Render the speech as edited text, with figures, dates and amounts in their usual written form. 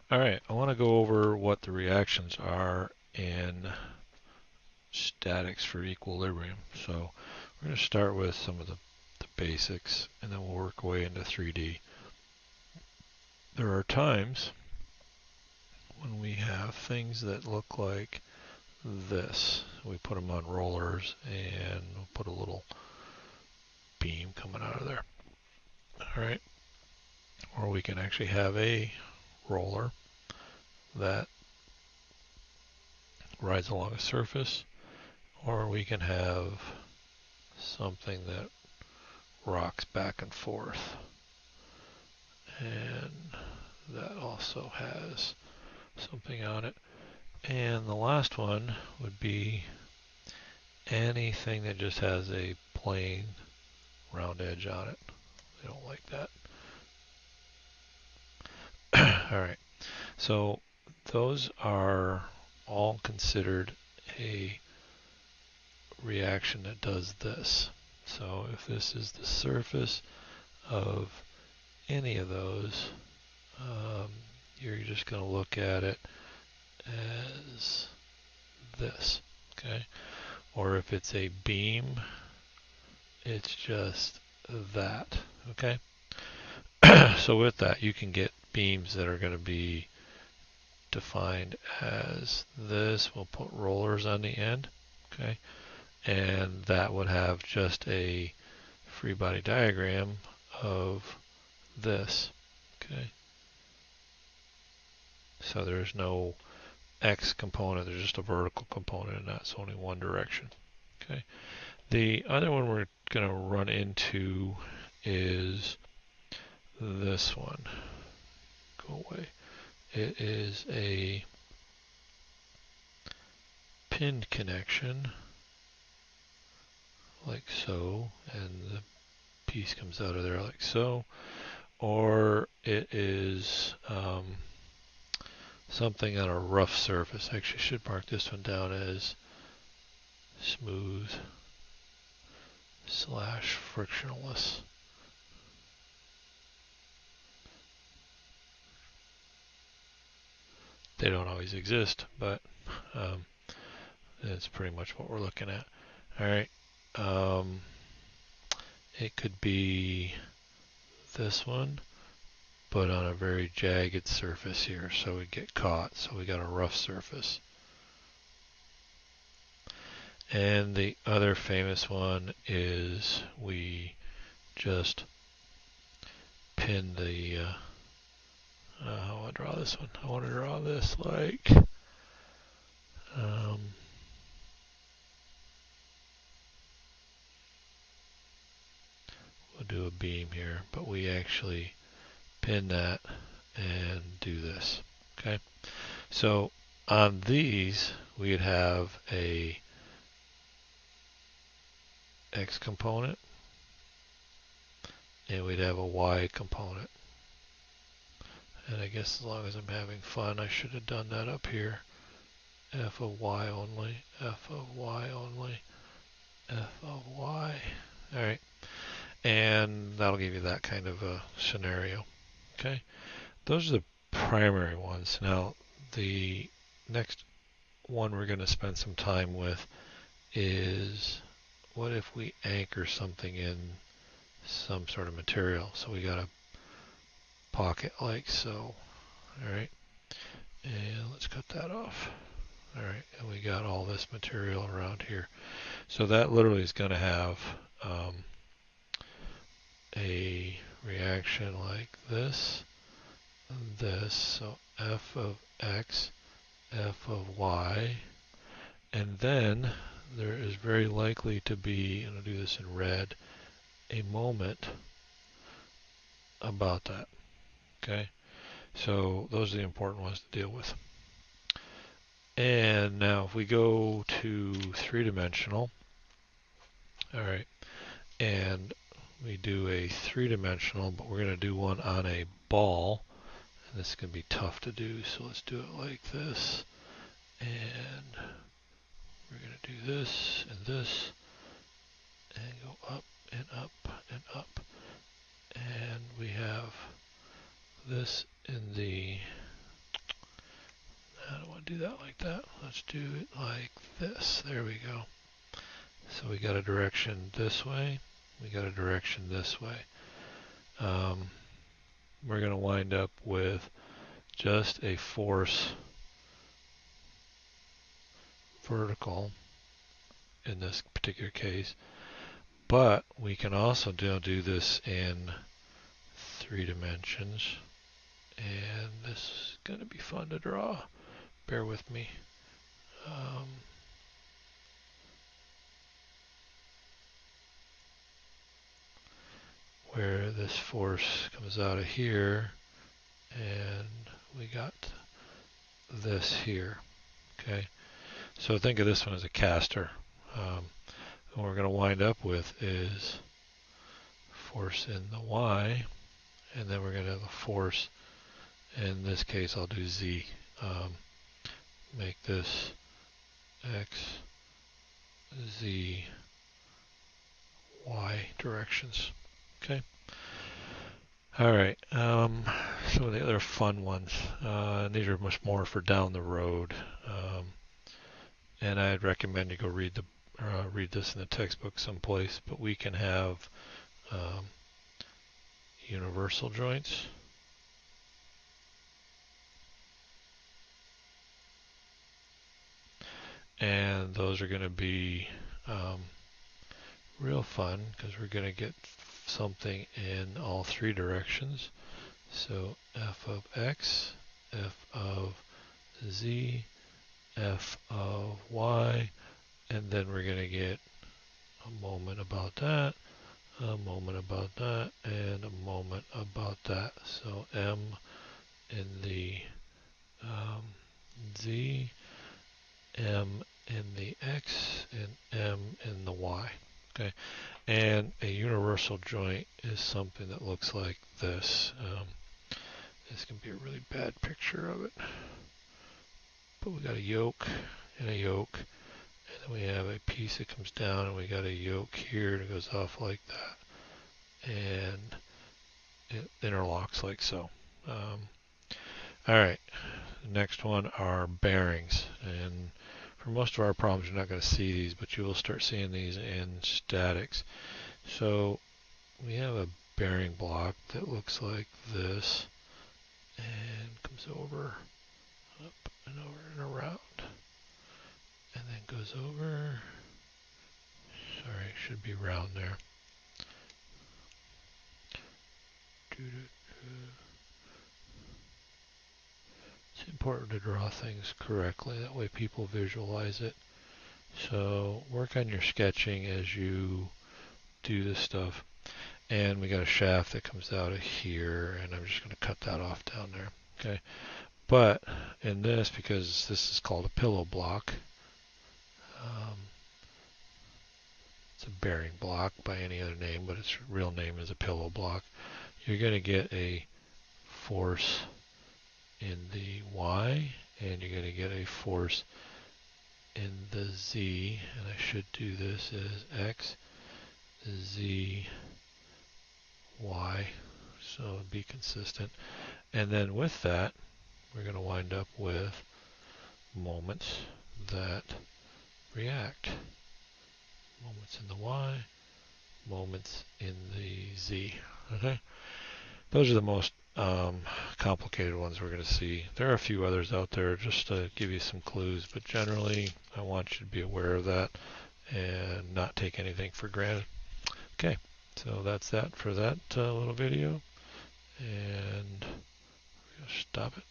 Alright, I want to go over what the reactions are in statics for equilibrium. So we're going to start with some of the basics, and then we'll work our way into 3D. There are times when we have things that look like this. We put them on rollers, and we'll put a little beam coming out of there. Alright, or we can actually have a roller that rides along a surface, or we can have something that rocks back and forth, and that also has something on it. And the last one would be anything that just has a plain round edge on it. I don't like that. Alright, so those are all considered a reaction that does this. So if this is the surface of any of those, you're just going to look at it as this, okay? Or if it's a beam, it's just that, okay? So with that, you can get beams that are going to be defined as this. We'll put rollers on the end, okay? And that would have just a free body diagram of this, okay? So there's no X component, there's just a vertical component, and that's only one direction, okay? The other one we're going to run into is this one. Go away. It is a pinned connection, like so, and the piece comes out of there like so, or it is something on a rough surface. Actually, I should mark this one down as smooth / frictionless. They don't always exist, but that's pretty much what we're looking at. Alright, it could be this one, but on a very jagged surface here, so we get caught, so we got a rough surface. And the other famous one is we just pin the how do I draw this one? I want to draw this like we'll do a beam here, but we actually pin that and do this, okay? So on these, we'd have a X component, and we'd have a Y component. And I guess as long as I'm having fun, I should have done that up here. F of Y only, F of Y only, F of Y. Alright, and that'll give you that kind of a scenario. Okay, those are the primary ones. Now, the next one we're going to spend some time with is what if we anchor something in some sort of material. So we got a pocket like so. Alright, and let's cut that off. Alright, and we got all this material around here. So that literally is going to have a reaction like this, this, so F of X, F of Y, and then there is very likely to be, and I'll do this in red, a moment about that. Okay, so those are the important ones to deal with. And now if we go to three-dimensional, alright, and we do a three-dimensional, but we're going to do one on a ball, and this is going to be tough to do, so let's do it like this, and we're going to do this, and go up, and up, and up, and we have this in the do that like that. Let's do it like this. There we go. So we got a direction this way. We got a direction this way. We're going to wind up with just a force vertical in this particular case. But we can also do this in 3 dimensions. And this is going to be fun to draw. Bear with me. Where this force comes out of here, and we got this here. Okay, so think of this one as a caster. What we're going to wind up with is force in the Y, and then we're going to have a force. In this case, I'll do Z. Make this X, Z, Y directions. Okay. All right. Some of the other fun ones. These are much more for down the road. And I'd recommend you go read this in the textbook someplace. But we can have universal joints. And those are going to be real fun because we're going to get something in all 3 directions. So f of x, f of z, f of y, and then we're going to get a moment about that, a moment about that, and a moment about that. So m in the z, m in the x, and m in the y. Okay, and a universal joint is something that looks like this. This can be a really bad picture of it, but we got a yoke and a yoke, and then we have a piece that comes down, and we got a yoke here that goes off like that, and it interlocks like so. All right, the next one are bearings, and for most of our problems you're not going to see these, but you will start seeing these in statics. So we have a bearing block that looks like this and comes over, up and over and around, and then goes over. Sorry, it should be round there. It's important to draw things correctly, that way people visualize it. So work on your sketching as you do this stuff. And we got a shaft that comes out of here, and I'm just going to cut that off down there. Okay, but in this, because this is called a pillow block, it's a bearing block by any other name, but its real name is a pillow block. You're going to get a force in the Y, and you're going to get a force in the Z, and I should do this as X, Z, Y, so be consistent. And then with that, we're going to wind up with moments that react. Moments in the Y, moments in the Z. Okay, those are the most complicated ones we're going to see. There are a few others out there just to give you some clues, but generally I want you to be aware of that and not take anything for granted. Okay, so that's that for that little video, and we're going to stop it.